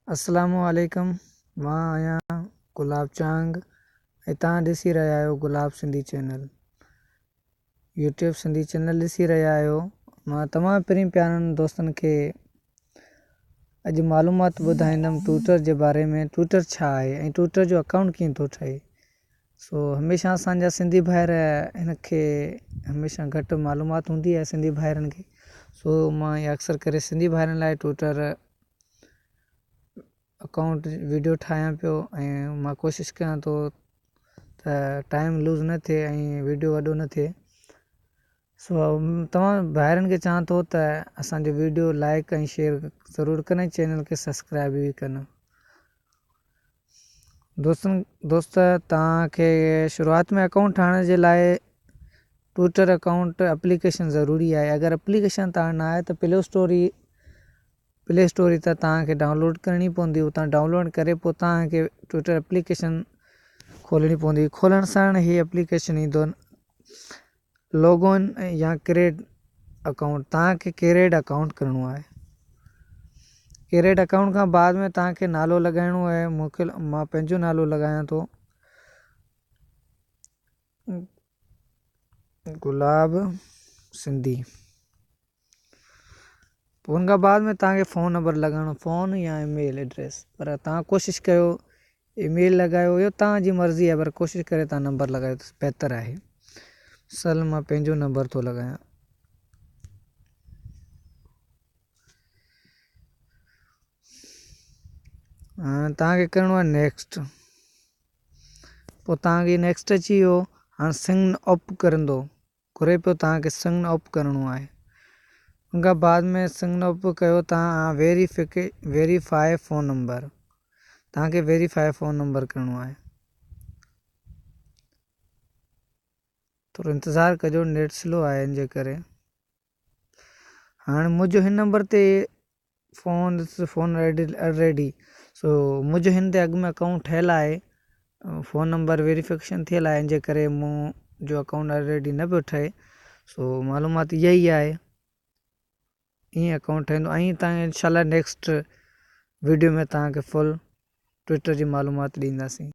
अस्सलामुअलैकुम। मां आहियां गुलाब चांग ऐं तव्हां ॾिसी रहिया आहियो Gulab Sindhi channel. YouTube Sindhi channel ॾिसी रहिया आहियो। मां तमामु पहिरीं प्यारनि दोस्तनि खे अॼु मालूमात ॿुधाईंदुमि ट्विटर जे बारे में। ट्विटर छा आहे ऐं ट्विटर जो अकाउंट कीअं थो ठहे। हमेशह असांजा सिंधी भाइर हिन खे हमेशह घटि मालूमात हूंदी आहे सिंधी भाइरनि खे। मां इहा अक्सर करे सिंधी भाइरनि लाइ ट्विटर अकाउंट वीडियो ठाहियां पियो ऐं मां कोशिशि कयां थो त टाइम लूज़ न थिए ऐं वीडियो वॾो न थिए। तव्हां भाइरनि खे चवां थो त असांजो वीडियो लाइक ऐं शेयर ज़रूरु कनि, चैनल खे सब्सक्राइब बि कनि। दोस्त तव्हांखे शुरूआति में अकाउंट ठाहिण जे लाइ ट्विटर अकाउंट एप्लीकेशन ज़रूरी आहे। अगरि एप्लीकेशन तव्हां न आहे त प्ले स्टोर त तव्हांखे डाउनलोड करणी पवंदी। उतां डाउनलोड करे पोइ तव्हांखे ट्विटर एप्लीकेशन खोलणी पवंदी। खोलण साण हीअ एप्लीकेशन ईंदो लॉगिन या क्रिएट अकाउंट। तव्हांखे क्रिएट अकाउंट करिणो आहे। क्रिएट अकाउंट खां बाद में तव्हांखे नालो लॻाइणो आहे। मां पंहिंजो नालो लॻायां थो गुलाब सिंधी। पोइ हुन खां बाद में तव्हांखे फ़ोन नंबर लॻाइणो, फ़ोन या ईमेल एड्रेस। पर तव्हां कोशिशि कयो ईमेल लॻायो, इहो तव्हांजी मर्ज़ी आहे, पर कोशिशि करे तव्हां नंबर लॻायो त बहितर आहे। मां पंहिंजो नंबर थो लॻायां। तव्हांखे करिणो आहे नेक्स्ट। पोइ तव्हांखे नेक्स्ट अची वियो। हाणे साइन अप करंदो घुरे पियो, तव्हांखे साइन अप करिणो आहे। हुन खां बाद में साइन अप कयो तव्हां वेरीफाई फ़ोन नंबर। तव्हांखे वेरीफाई फ़ोन नंबर करिणो आहे। थोरो इंतज़ारु कजो, नेट स्लो आहे इन जे करे। हाणे मुंहिंजो हिन नंबर ते फ़ोन रेडी मुंहिंजो हिन ते अॻु में अकाउंट ठहियलु आहे। फ़ोन नंबर वेरिफिकेशन थियल आहे, इन जे करे मुंहिंजो अकाउंट ऑलरेडी न पियो ठहे। मालूमात इहा ई आहे। ईअं अकाउंट ठहंदो ऐं तव्हां इंशाल्लाह नेक्स्ट वीडियो में तव्हांखे फुल ट्विटर जी मालूमात ॾींदासीं।